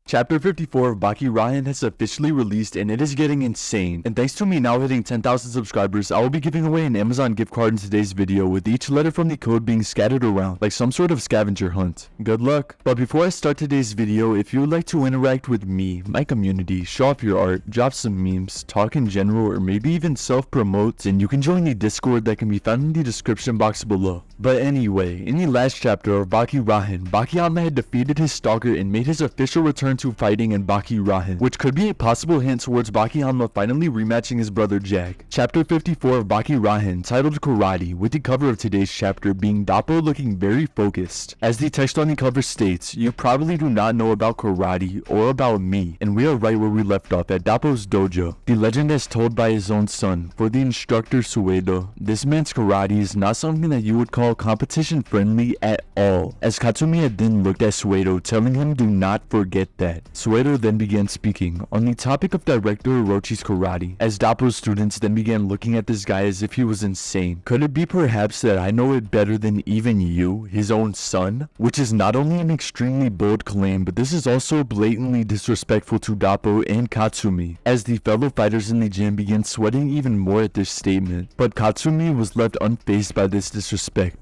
Chapter 54 of Baki Rahen has officially released and it is getting insane. And thanks to me now hitting 10,000 subscribers, I will be giving away an Amazon gift card in today's video with each letter from the code being scattered around like some sort of scavenger hunt. Good luck. But before I start today's video, if you would like to interact with me, my community, show off your art, drop some memes, talk in general, or maybe even self-promote, then you can join the Discord that can be found in the description box below. But anyway, in the last chapter of Baki Rahen, Baki Hanma had defeated his stalker and made his official return to fighting in Baki Rahen, which could be a possible hint towards Baki Hanma finally rematching his brother Jack. Chapter 54 of Baki Rahen, titled Karate, with the cover of today's chapter being Doppo looking very focused. As the text on the cover states, you probably do not know about karate or about me, and we are right where we left off at Doppo's dojo. The legend as told by his own son, for the instructor Suedo, this man's karate is not something that you would call competition friendly at all, as Katsumi had then looked at Suedo, telling him do not forget that. Suedo then began speaking on the topic of director Orochi's karate, as Doppo's students then began looking at this guy as if he was insane. Could it be perhaps that I know it better than even you, his own son? Which is not only an extremely bold claim, but this is also blatantly disrespectful to Doppo and Katsumi, as the fellow fighters in the gym began sweating even more at this statement. But Katsumi was left unfazed by this disrespect.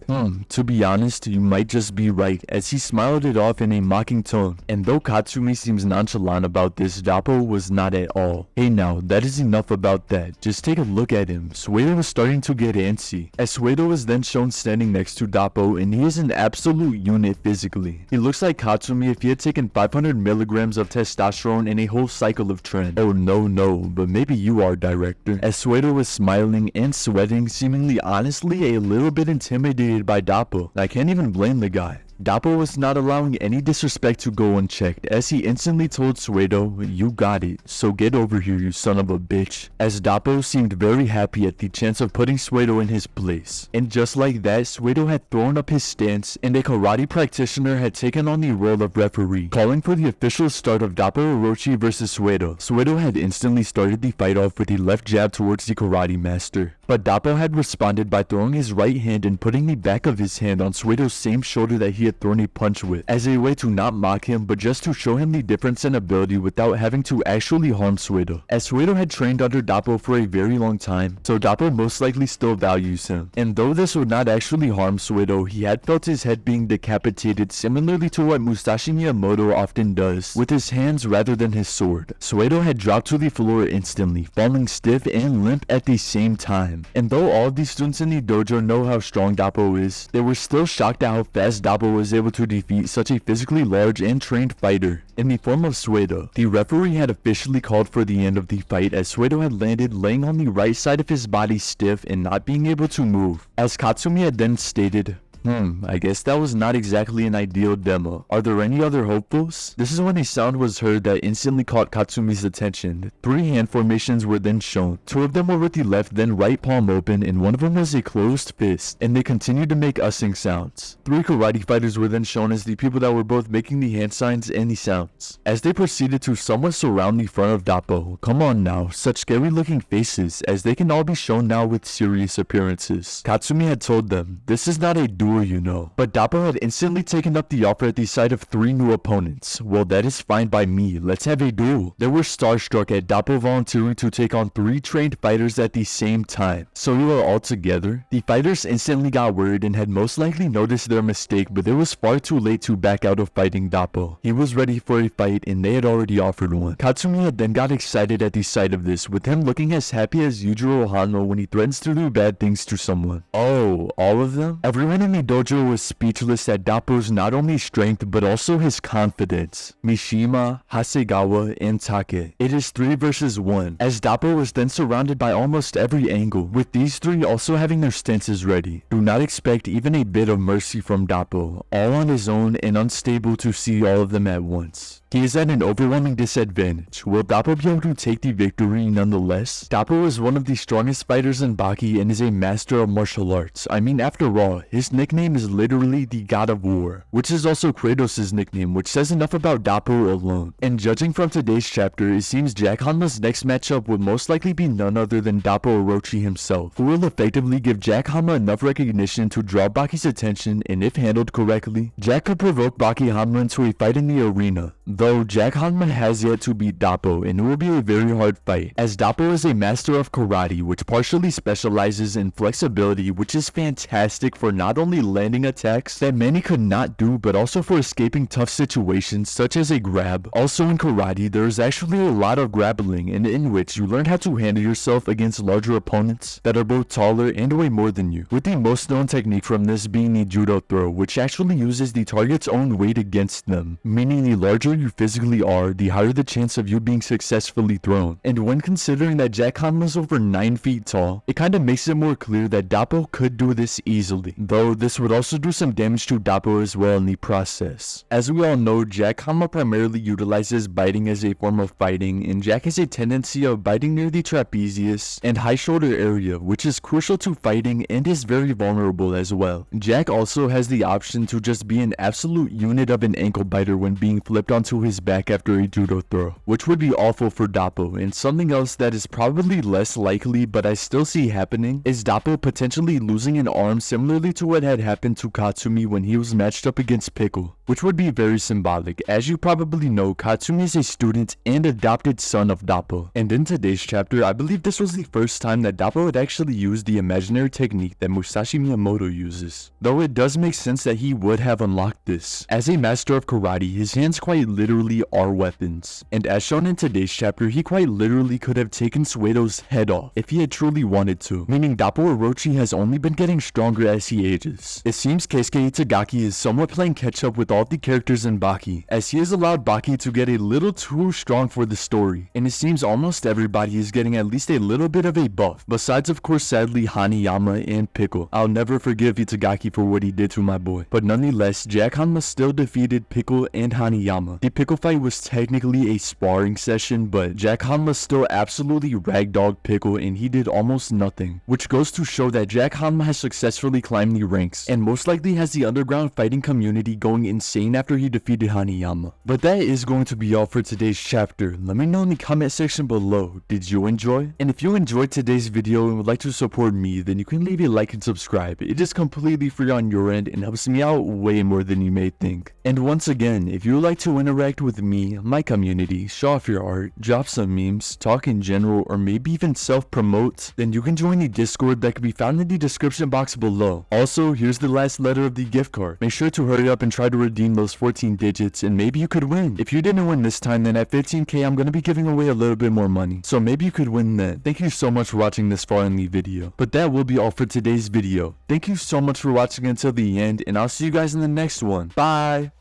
To be honest, you might just be right, as he smiled it off in a mocking tone. And though Katsumi seems nonchalant about this, Doppo was not at all. Hey now, that is enough about that. Just take a look at him. Suedo was starting to get antsy, as Suedo was then shown standing next to Doppo, and he is an absolute unit physically. He looks like Katsumi if he had taken 500 milligrams of testosterone and a whole cycle of tren. Oh no, but maybe you are, director. As Suedo was smiling and sweating, seemingly honestly a little bit intimidated by Doppo. I can't even blame the guy. Doppo was not allowing any disrespect to go unchecked, as he instantly told Suedo, you got it, so get over here you son of a bitch, as Doppo seemed very happy at the chance of putting Suedo in his place. And just like that, Suedo had thrown up his stance, and a karate practitioner had taken on the role of referee, calling for the official start of Doppo Orochi versus Suedo. Suedo had instantly started the fight off with a left jab towards the karate master, but Doppo had responded by throwing his right hand and putting the back of his hand on Suedo's same shoulder that he had thrown a punch with, as a way to not mock him but just to show him the difference in ability without having to actually harm Suedo. As Suedo had trained under Doppo for a very long time, so Doppo most likely still values him. And though this would not actually harm Suedo, he had felt his head being decapitated similarly to what Musashi Miyamoto often does, with his hands rather than his sword. Suedo had dropped to the floor instantly, falling stiff and limp at the same time. And though all of the students in the dojo know how strong Doppo is, they were still shocked at how fast Doppo was able to defeat such a physically large and trained fighter in the form of Suedo. The referee had officially called for the end of the fight, as Suedo had landed laying on the right side of his body stiff and not being able to move. As Katsumi had then stated, I guess that was not exactly an ideal demo. Are there any other hopefuls? This is when a sound was heard that instantly caught Katsumi's attention. 3 hand formations were then shown. 2 of them were with the left then right palm open, and 1 of them was a closed fist, and they continued to make ussing sounds. 3 karate fighters were then shown as the people that were both making the hand signs and the sounds, as they proceeded to somewhat surround the front of Doppo. Come on now, such scary looking faces, as they can all be shown now with serious appearances. Katsumi had told them, this is not a duel, you know. But Doppo had instantly taken up the offer at the sight of 3 new opponents. Well, that is fine by me. Let's have a duel. They were starstruck at Doppo volunteering to take on 3 trained fighters at the same time. So you are all together? The fighters instantly got worried and had most likely noticed their mistake, but it was far too late to back out of fighting Doppo. He was ready for a fight and they had already offered one. Katsumi had then got excited at the sight of this, with him looking as happy as Yujiro Hanno when he threatens to do bad things to someone. Oh, all of them? Everyone in the dojo was speechless at Doppo's not only strength but also his confidence. Mishima, Hasegawa, and Take. It is 3 versus 1, as Doppo was then surrounded by almost every angle, with these 3 also having their stances ready. Do not expect even a bit of mercy from Doppo, all on his own and unstable to see all of them at once. He is at an overwhelming disadvantage. Will Doppo be able to take the victory nonetheless? Doppo is one of the strongest fighters in Baki and is a master of martial arts. I mean, after all, his nickname is literally the God of War, which is also Kratos' nickname, which says enough about Doppo alone. And judging from today's chapter, it seems Jack Hanma's next matchup would most likely be none other than Doppo Orochi himself, who will effectively give Jack Hanma enough recognition to draw Baki's attention, and if handled correctly, Jack could provoke Baki Hanma into a fight in the arena. Though Jack Hanma has yet to beat Doppo, and it will be a very hard fight, as Doppo is a master of karate which partially specializes in flexibility, which is fantastic for not only landing attacks that many could not do, but also for escaping tough situations such as a grab. Also in karate, there is actually a lot of grappling, and in which you learn how to handle yourself against larger opponents that are both taller and weigh more than you, with the most known technique from this being the judo throw, which actually uses the target's own weight against them, meaning the larger you physically are, the higher the chance of you being successfully thrown. And when considering that Jack Hanma is over 9 feet tall, it kinda makes it more clear that Doppo could do this easily, though this would also do some damage to Doppo as well in the process. As we all know, Jack Hanma primarily utilizes biting as a form of fighting, and Jack has a tendency of biting near the trapezius and high shoulder area, which is crucial to fighting and is very vulnerable as well. Jack also has the option to just be an absolute unit of an ankle biter when being flipped onto his back after a judo throw, which would be awful for Doppo. And something else that is probably less likely but I still see happening is Doppo potentially losing an arm similarly to what had happened to Katsumi when he was matched up against Pickle, which would be very symbolic. As you probably know, Katsumi is a student and adopted son of Doppo, and in today's chapter I believe this was the first time that Doppo had actually used the imaginary technique that Musashi Miyamoto uses, though it does make sense that he would have unlocked this. As a master of karate, his hands quite literally are weapons, and as shown in today's chapter, he quite literally could have taken Suedo's head off if he had truly wanted to, meaning Doppo Orochi has only been getting stronger as he ages. It seems Keisuke Itagaki is somewhat playing catch up with all of the characters in Baki, as he has allowed Baki to get a little too strong for the story, and it seems almost everybody is getting at least a little bit of a buff, besides of course sadly Hanayama and Pickle. I'll never forgive Itagaki for what he did to my boy, but nonetheless, Jack Hanma still defeated Pickle and Hanayama. The Pickle fight was technically a sparring session, but Jack Hanma still absolutely ragdogged Pickle and he did almost nothing, which goes to show that Jack Hanma has successfully climbed the ranks, and most likely has the underground fighting community going insane after he defeated Hanayama. But that is going to be all for today's chapter. Let me know in the comment section below, did you enjoy? And if you enjoyed today's video and would like to support me, then you can leave a like and subscribe. It is completely free on your end and helps me out way more than you may think. And once again, if you would like to interact with me, my community, show off your art, drop some memes, talk in general, or maybe even self-promote, then you can join the Discord that can be found in the description box below. Also, here's the last letter of the gift card. Make sure to hurry up and try to redeem those 14 digits and maybe you could win. If you didn't win this time, then at 15k I'm going to be giving away a little bit more money, so maybe you could win then. Thank you so much for watching this far in the video, but that will be all for today's video. Thank you so much for watching until the end, and I'll see you guys in the next one. Bye!